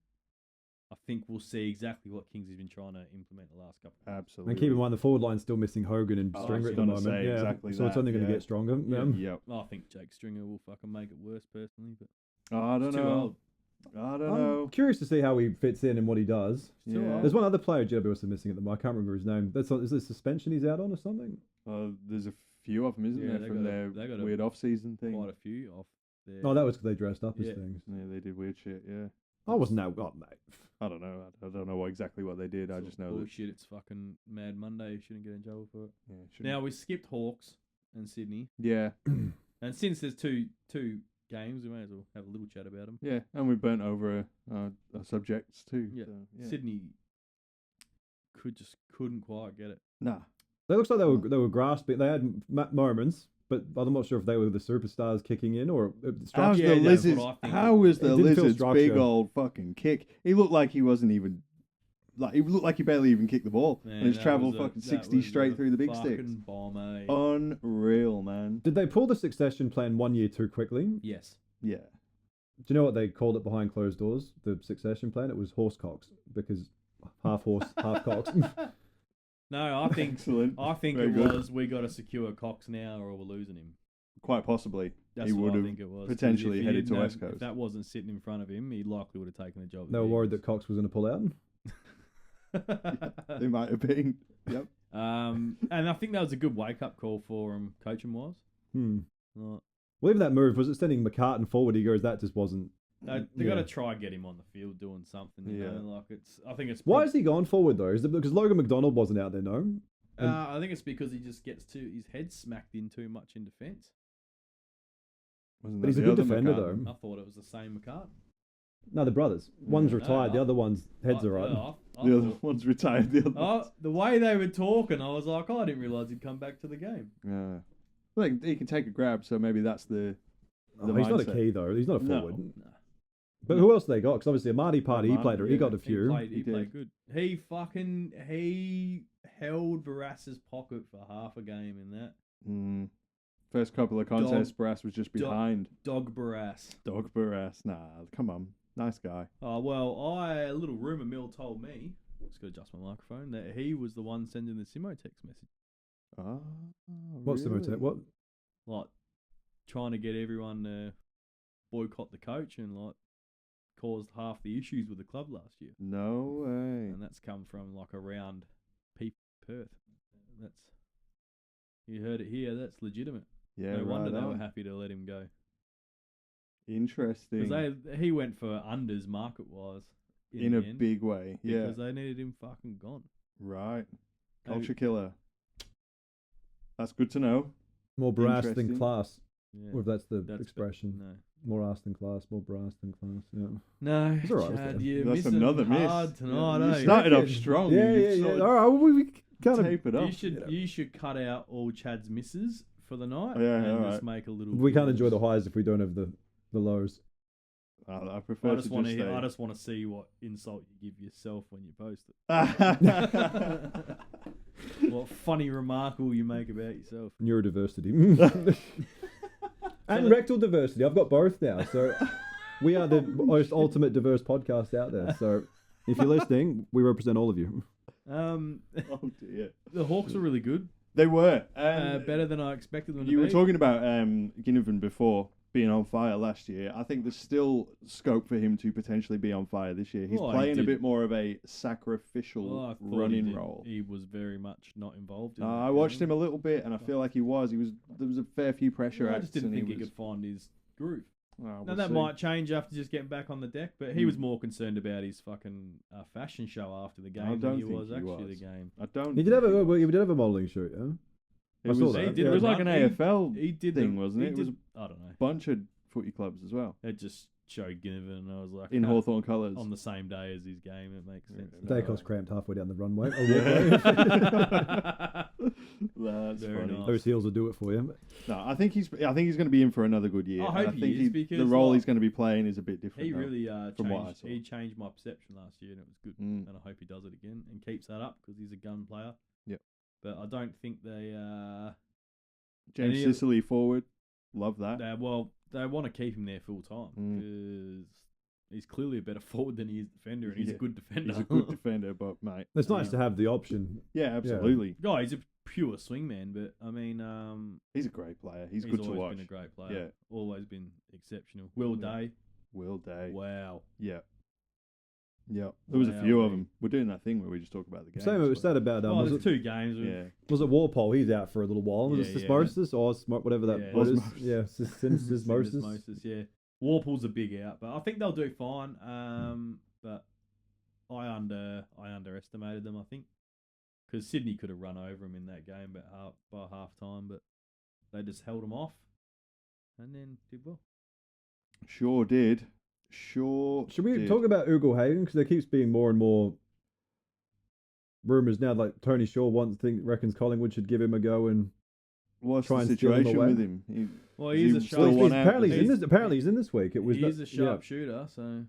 I think we'll see exactly what Kingsley's been trying to implement the last couple.
Absolutely.
And keep in mind the forward line's still missing Hogan and
I was
Stringer at the
gonna
moment.
say
Yeah,
exactly
so it's
that,
only going to
yeah.
get stronger.
Yeah.
Yep.
I think Jake Stringer will fucking make it worse personally, but
I don't
it's too
know.
old.
I don't
I'm
know.
curious to see how he fits in and what he does.
It's too
Yeah.
old.
There's one other player GWS are missing at the moment. I can't remember his name. Is there suspension he's out on or something?
There's a few of them, isn't
Yeah,
there,
they
from
got a-
their
they got a-
weird off-season thing?
Quite a few off there.
Oh, that was because they dressed up as
Yeah.
things.
Yeah, they did weird shit. Yeah.
I wasn't that. Oh, mate.
I don't know. I don't know exactly what they did. I just know that.
bullshit. It's fucking Mad Monday. You shouldn't get in trouble for it.
Yeah, shouldn't-
Now we skipped Hawks and Sydney,
yeah,
and since there's two games, we may as well have a little chat about them.
yeah, and we burnt over our subjects too.
Yeah.
so, yeah.
Sydney couldn't quite get it.
Nah.
They looks like they were grasping. They had moments, but I'm not sure if they were the superstars kicking in or
How's
Yeah,
the
that's
lizards?
what I think
How
it
was
was.
the
It didn't feel
lizards' big
structured.
old fucking kick? He looked like he wasn't even. Like he looked like he barely even kicked the ball,
Man,
and he's
that
travelled
was a-
fucking
that
60
was
straight
a
through the big sticks.
fucking bomb, eh?
Unreal, man.
Did they pull the succession plan 1 year too quickly?
Yes.
Yeah.
Do you know what they called it behind closed doors? The succession plan? It was horse cocks because half horse, half cocks.
No, I think
Excellent.
it
Very good.
was we got to secure Cox now or we're losing him.
Quite possibly.
That's
He
what
would
I
have
think it was. 'cause
potentially
if he
headed
didn't
to West
have-
Coast.
If that wasn't sitting in front of him, he likely would have taken the job. at
They were
the
worried that Cox was going to pull out.
They might have been. Yep.
And I think that was a good wake up call for him, coaching wise.
Hmm.
Like,
Well, even that move was it sending McCartan forward. He goes, that just wasn't.
they
Yeah.
got to try and get him on the field doing something. You
Yeah.
know? Like I think it's.
Why has he gone forward though? Is it because Logan McDonald wasn't out there? No.
I think it's because he just gets his head smacked in too much in defence.
Wasn't
But
that
he's a
the
good
other
defender
McCartan?
though.
I thought it was the same McCartan.
No, the brothers. One's
No,
retired. The other one's heads are right.
I
The other
thought-
one's retired. The other.
Oh, the way they were talking, I was like, I didn't realise he'd come back to the game.
Yeah. Like he can take a grab, so maybe that's the.
Oh, he's not a
mindset.
key though. He's not a
No.
forward.
No.
But who else they got? Because obviously Amadi Party, he
Amadi,
played. He
yeah.
got a few.
He
He
played
did.
good. He held Baras's pocket for half a game in that.
First couple of contests, Brass was just behind.
Dog Barras.
Dog Barras. Nah, come on. Nice guy.
Oh well, a little rumor mill told me. Just got to adjust my microphone. That he was the one sending the Simo text message,
Oh,
What's the
really?
motet? What?
like trying to get everyone to boycott the coach and like caused half the issues with the club last year.
No way.
And that's come from like around Perth. That's you heard it here. That's legitimate.
Yeah,
No wonder
right
they were
on.
happy to let him go
Interesting.
because he went for unders market wise
In
the
a
end
big way. Yeah.
because they needed him fucking gone.
Right.
They-
Culture killer. That's good to know.
More brass than
Interesting.
class.
Yeah.
Or if that's the
That's
expression.
No,
More ass than class. More brass than class. Yeah.
no,
It's all right,
Chad,
it's
you're
That's
missing
another miss.
hard tonight.
You
eh?
started off
Reckon?
strong.
Yeah,
you
yeah, yeah.
sort of
All right, well, we kind of.
tape it up.
You should cut out all Chad's misses for the night
Yeah,
and
all
just
right.
make a little.
We can't enjoy the highs if we don't have the lows.
I prefer
I just want
to
to.
say.
I just want to see what insult you give yourself when you post it. What funny remark will you make about yourself?
Neurodiversity. And rectal diversity. I've got both now. So we are the most ultimate diverse podcast out there. So if you're listening, we represent all of you.
Oh
dear.
the Hawks were really good.
They were.
Better than I expected them to
You
be.
were talking about Ginnivan before being on fire last year. I think there's still scope for him to potentially be on fire this year. He's
Well, he
playing a
did.
bit more of a sacrificial
Well, I thought
running
he
role.
He was very much not involved. In
I watched him a little bit, and I feel like he was. There was a fair few pressure
I
acts.
just didn't
and
think he
was,
could find his groove.
Well,
Now
we'll
that
see.
might change after just getting back on the deck, but he was more concerned about his fucking fashion show after the game
don't
than he
think
was
he
actually
was.
the game.
I don't.
He did have a modelling shoot, yeah.
It
I
was,
saw that.
it
Yeah.
was like an
He-
AFL
He did
thing,
the,
wasn't
he
it? It
did-
was a
I don't know.
bunch of footy clubs as well
It just showed Ginnivan, and I was like,
in
"Ah,
Hawthorn colours.
on the same day as his game. It makes sense.
Dacos cramped halfway down the runway.
That's
Very
funny.
nice.
Those heels will do it for you.
No, I think he's going to be in for another good year.
I
and
hope
I
he
think
is, because,
the role
like,
he's going to be playing is a bit different.
He
though.
really
from what I
changed.
saw.
He changed my perception last year, and it was good.
Mm.
And I hope he does it again and keeps that up because he's a gun player.
Yep.
But I don't think they.
James
Any-
Sicily forward, love that.
They want to keep him there full time because he's clearly a better forward than he is defender, and he's a
Yeah.
good defender.
He's a good defender, but mate,
It's nice to have the option.
yeah, absolutely.
guy. He's a pure swingman, but I mean,
He's a great player. He's
he's
good to
always
watch.
been a great player.
Yeah.
Always been exceptional. Will
Yeah.
Day,
Will Day.
wow.
Yeah. Yeah. There was a
Wow,
few of
mate.
them. We're doing that thing where we just talk about the game.
Same it was said about
Oh,
was
there's
it
2 games.
Yeah.
was it Walpole? He's out for a little while. Was
Yeah,
it
yeah.
Sysmosis or whatever that
Yeah.
word is?
Osmosis.
Yeah, Sysmosis.
Osmosis, yeah. Warple's a big out, but I think they'll do fine. But I underestimated them. I think because Sydney could have run over them in that game, by half time, but they just held them off, and then did well.
Sure did. Sure.
Should we
did.
talk about Ugle-Hagan? Because there keeps being more and more rumours now. Like Tony Shaw reckons Collingwood should give him a go and
What's
try
the
and steal him
situation
away?
with him?
Well,
Is
he's
he
a
still
sharp.
one out?
Apparently he's in this week. It was
He's a sharpshooter, so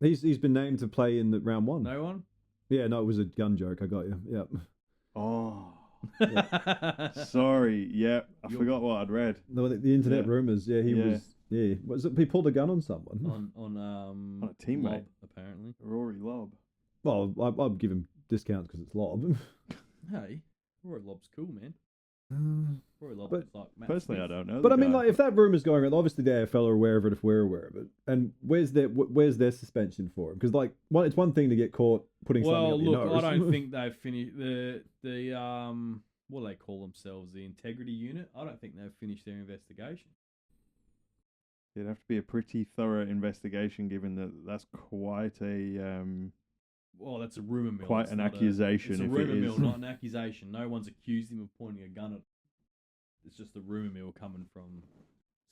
He's been named to play in the round one.
no one.
Yeah, no, it was a gun joke. I got you. Yeah.
Oh, sorry. Yeah, I forgot what I'd read.
No, the internet
Yeah.
rumours. Yeah, he
Yeah.
was. Yeah, was it? He pulled a gun on someone.
on
On a teammate.
Lob, apparently.
Rory Lobb.
Well, I'll give him discounts because it's Lob.
Hey, Roy Lob's cool, man. Roy Lob
But
is like Matt
Personally,
Smith.
I don't know.
But
the
I mean,
guy.
like, if that rumour's going around, obviously the AFL are aware of it if we're aware of it. And where's their suspension for him? Because like, it's one thing to get caught putting
Well,
something up
look,
your nose.
I don't think they've finished the what do they call themselves? The integrity unit. I don't think they've finished their investigation.
It'd have to be a pretty thorough investigation, given that that's quite a
Well, that's a rumor mill.
quite
It's
an
not
accusation.
It's a
if
rumor
it
mill,
is.
not an accusation. No one's accused him of pointing a gun at. It's just a rumor mill coming from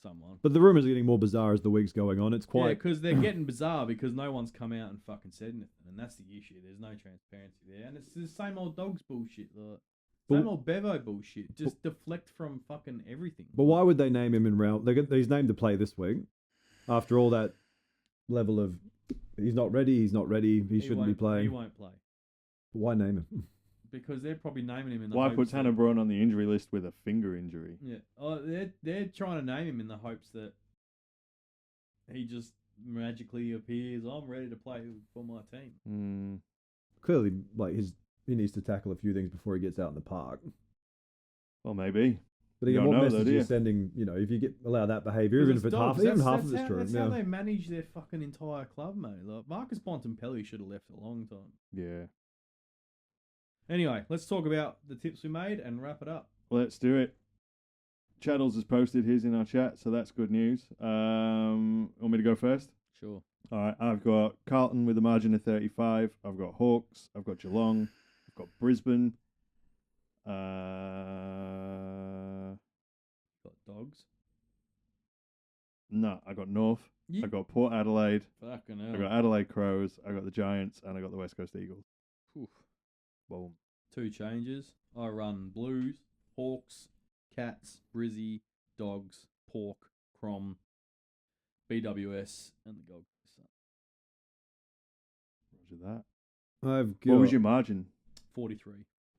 someone.
But the rumours are getting more bizarre as the week's going on. It's
Yeah,
quite.
because they're getting bizarre because no one's come out and fucking said anything, and that's the issue. There's no transparency there, and it's the same old dogs bullshit. Like,
But-
same old Bevo bullshit. Just deflect from fucking everything.
But why would they name him in round? He's named to play this week. After all that level of, he's not ready. He shouldn't be
won't-
playing.
He won't play
Why name him?
because they're probably naming him in the
Why
hopes
put
that-
Tanner Braun on the injury list with a finger injury?
Yeah. Oh, they're trying to name him in the hopes that he just magically appears. I'm ready to play for my team.
Clearly, like he needs to tackle a few things before he gets out in the park.
Well, maybe.
But
You
again,
don't
what
know though,
message
do
are you
you?
sending? You know, if you allow that behaviour, even if it's half,
dogs.
even half of
That's
it's
how,
true.
That's
Yeah.
how they manage their fucking entire club, mate. Like Marcus Bontempelli should have left a long time.
Yeah.
Anyway, let's talk about the tips we made and wrap it up.
Let's do it. Chaddles has posted his in our chat, so that's good news. Want me to go first?
Sure.
All right, I've got Carlton with a margin of 35. I've got Hawks. I've got Geelong. I've got Brisbane.
Got dogs.
No, I got North.
Yeah.
I got Port Adelaide.
Fucking
I
hell.
got Adelaide Crows. I got the Giants, and I got the West Coast Eagles.
Oof.
Boom.
2 changes. I run Blues, Hawks, Cats, Brizzy, Dogs, Pork, Crom, BWS, and the Gold Coast Suns.
Roger that.
I've got.
What was your margin?
43.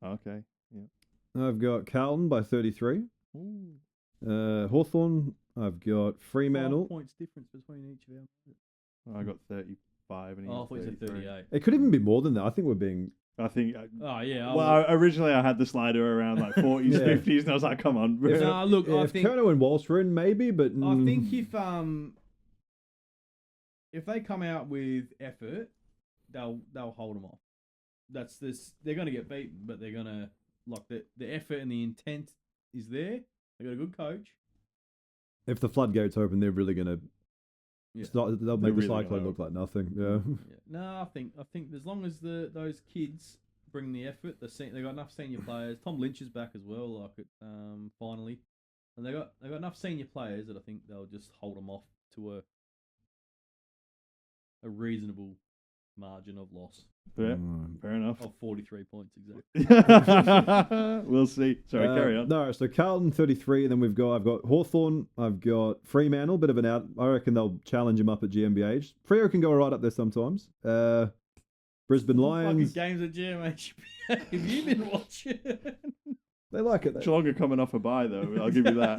Okay.
I've got Carlton by 33. Hawthorn. I've got
5
Fremantle.
points difference between each of our.
I got 35 and he
Oh, I
got
thought you said
33.
38.
It could even be more than that. I think we're being.
I think.
Oh, yeah.
Originally I had the slider around like 40s,
Yeah.
50s, and I was like, come on.
No, look, I
If
think
Kerno and Walsh were in, maybe, but
I think if they come out with effort, they'll hold them off. That's this. They're going to get beaten, but they're going to the effort and the intent is there. They got a good coach.
if the floodgates open, they're really going to.
Yeah.
They'll
They're
make the
really
cyclone
gonna
look like nothing. Yeah.
Yeah. No, I think as long as those kids bring the effort, they got enough senior players. Tom Lynch is back as well, like it finally, and they got enough senior players that I think they'll just hold them off to a reasonable margin of loss
Yeah, fair enough.
of 43 points exactly.
We'll see. Sorry, carry on.
No, so Carlton 33, and then I've got Hawthorn, I've got Fremantle, bit of an out. I reckon they'll challenge him up at GmbH. Freo can go right up there sometimes. Brisbane
Fucking
Lions,
games at GMH. Have you been watching?
they like it.
Geelong are coming off a bye, though. I'll give you that.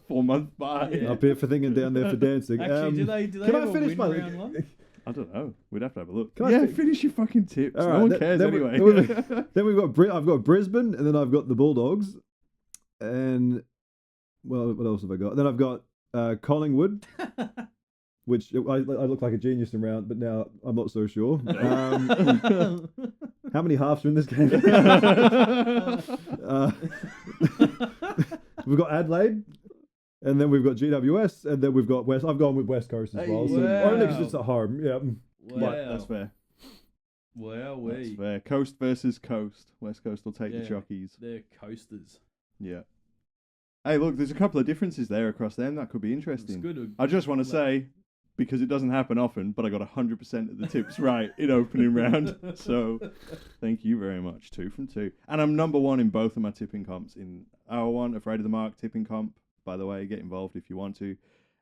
4-month bye.
Yeah.
Up here for thinking, down there for dancing.
Actually, do they
can I
ever
finish
win
my?
round one?
I don't know. We'd have to have a look.
Can I
Yeah,
fi-
finish your fucking tips.
All
No
right,
one cares
then
anyway.
then we've got I've got Brisbane, and then I've got the Bulldogs, and well, what else have I got? Then I've got Collingwood, which I look like a genius in round, but now I'm not so sure. How many halves are in this game? We've got Adelaide, And then we've got GWS, and then we've got West. I've gone with West Coast as well. So
Wow.
only because it's at home. Yeah.
Wow.
That's fair.
Wow,
That's
we.
fair. Coast versus Coast. West Coast will take the
Yeah.
chockies.
They're coasters.
Yeah. Hey, look, there's a couple of differences there across them. That could be
It's
interesting.
good.
I just want to say, because it doesn't happen often, but I got 100% of the tips right in opening round. So thank you very much. 2 from 2. And I'm number 1 in both of my tipping comps. In our one, Afraid of the Mark tipping comp. By the way, get involved if you want to.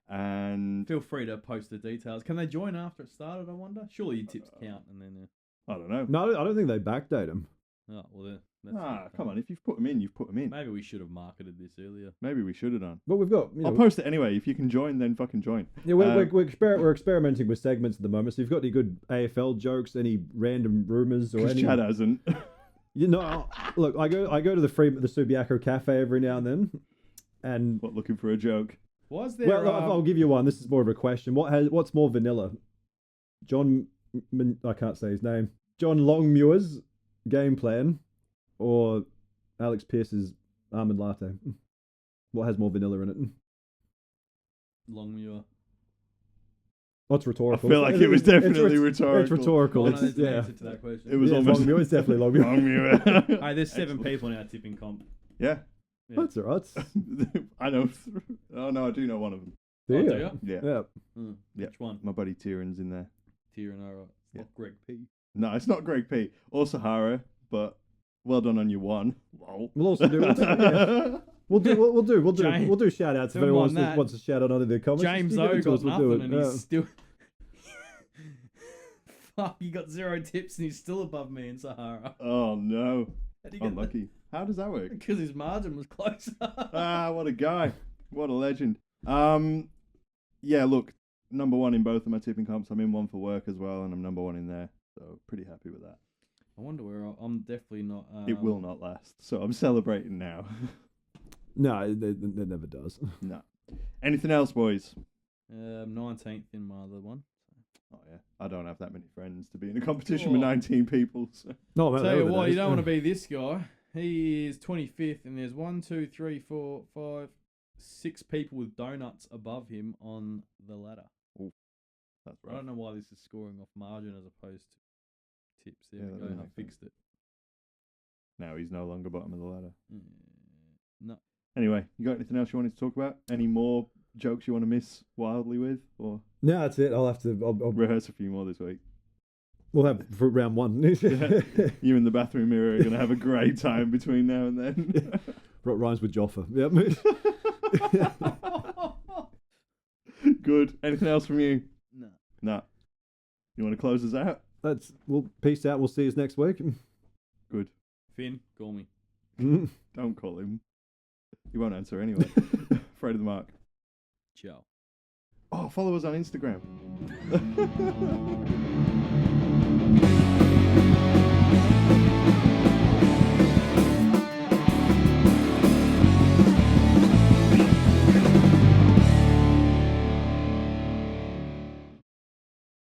And
Feel free to post the details. Can they join after it started, I wonder? Surely your tips count and then...
I don't know.
No, I don't think they backdate them.
Oh, well, that's
Come on. If you've put them in, you've put them in.
Maybe we should have marketed this earlier.
Maybe we should have done.
But we've got.
I'll post it anyway. If you can join, then fucking join.
Yeah, we're experimenting with segments at the moment. So if you've got any good AFL jokes, any random rumours, or
Because
any,
Chad hasn't.
you know, look, I go to the Subiaco Cafe every now and then, and
What, looking for a joke?
Was there...
well, I'll give you one. This is more of a question. What's more vanilla? I can't say his name. John Longmuir's game plan, or Alex Pearce's almond latte? What has more vanilla in it?
Longmuir.
What's rhetorical?
I feel like it was definitely
It's
rhetorical.
rhetorical.
Oh, no, there's an
yeah.
answer to that question.
It was
Yeah,
almost
Longmuir. It's definitely Longmuir.
Longmuir.
Hey, there's 7
Excellent.
people in our tipping comp.
Yeah.
Yeah.
That's all right.
I know. Oh no, I do know one of them.
Do
Oh,
you?
do ya?
Yeah.
Yeah.
Mm.
Yeah.
Which one?
My buddy Tieran's in there.
Tieran, alright. It's
Yeah.
not Greg P.
No, it's not Greg P. Or Sahara, but well done on your one. Lol.
We'll also do. We'll
James-
do shout outs if
Who
anyone
won that?
wants to shout out under the comments.
James
Just give
O
it to
got
us, we'll do
nothing
it.
and
Yeah.
he's still... Fuck, he got 0 tips and he's still above me in Sahara.
Oh no.
How'd he get that?
Unlucky. How does that work?
Because his margin was closer.
What a guy. What a legend. Yeah, look, number 1 in both of my tipping comps. I'm in one for work as well, and I'm number 1 in there. So pretty happy with that.
I wonder where I'm definitely not...
It will not last. So I'm celebrating now.
No, it never does.
No. Anything else, boys?
19th in my other one.
Oh yeah. I don't have that many friends to be in a competition with
Oh.
19 people. So.
No, man,
Tell
they
you
were
what,
days.
you don't want to be this guy. He is 25th, and there's 1, 2, 3, 4, 5, 6 people with donuts above him on the ladder.
That's
I
right.
don't know why this is scoring off margin as opposed to tips. There
Yeah,
we
that
go.
doesn't
I
make sense.
fixed it.
Now he's no longer bottom of the ladder.
No.
Anyway, you got anything else you wanted to talk about? Any more jokes you want to miss wildly with, or
No, that's it. I'll have to. I'll
rehearse a few more this week?
we'll have for round one.
You and the bathroom mirror are going to have a great time between now and then.
Rhymes with Joffa. Yep.
Good. Anything else from you?
No.
No. You want to close us out?
We'll peace out. We'll see you next week.
Good.
Finn, call me.
Don't call him. He won't answer anyway. Afraid of the Mark.
Ciao.
Oh, follow us on Instagram.